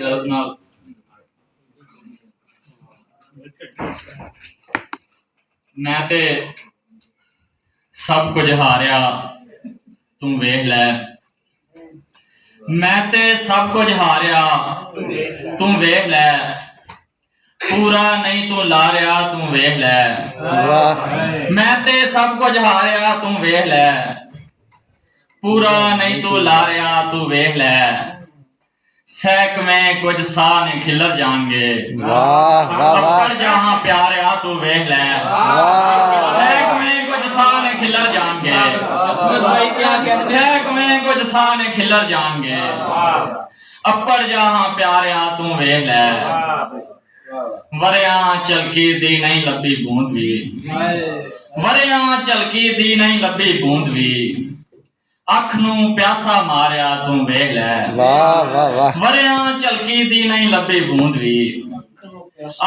इजाजत नाल मैं ते सब कुछ हारिया तू वेख लै। मैं ते सब कुछ हारिया तू वेख लै। पूरा नहीं तू ला रहा तू वेख लै। मैं ते सब कुछ हारिया तू वेख लै। पूरा नहीं तू ला रहा तू वेख लै। सैक में कुछ साह ने खिलर जाएंगे। अप्पड़ जहां प्यारिया तू वेख लै। सैक में कुछ साह ने खिलर जाएंगे। सैक में कुछ साह ने खिलर जाएंगे। अप्पड़ जहां प्यारिया तू वेख लै। वरिया चलकी दी नहीं लब्भी बूंद भी। वरिया चलकी दी नहीं लब्भी बूंद भी। अख नू प्यासा मारिया तू वेख लै। वरिया चलकी दी नहीं लब्भी बूंद भी।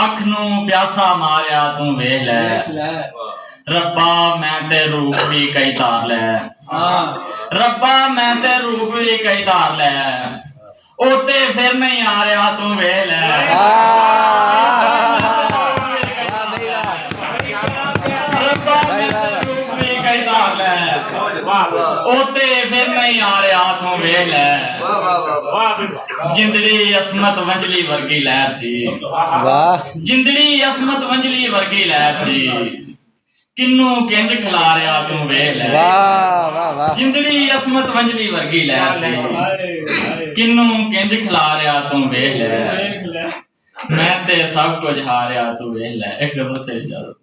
अख नू प्यासा मारिया तू वेख लै। रब्बा मैं ते रूप भी कई तार लै। रब्बा मैं ते रूप भी कई तार लै। ओते फिर नहीं आ रहा तू वेख लै। रब्बा मैं ते रूप भी कई तार लै। ओते फिर नहीं आ रहा तू वेख लै। जिंदड़ी असमत वंजली वर्गी लहर सी। जिंदड़ी असमत वंजली वर्गी लहर सी। किन्नू किंज खिला रहा तू वेख लै। जिंदड़ी असमत वंजली वर्गी लहर सी। किन्नू किंज खिला रहा तू वेख लै। मैं ते सब कुछ हारिया तू वेख लै। एक गजल से इजाजत।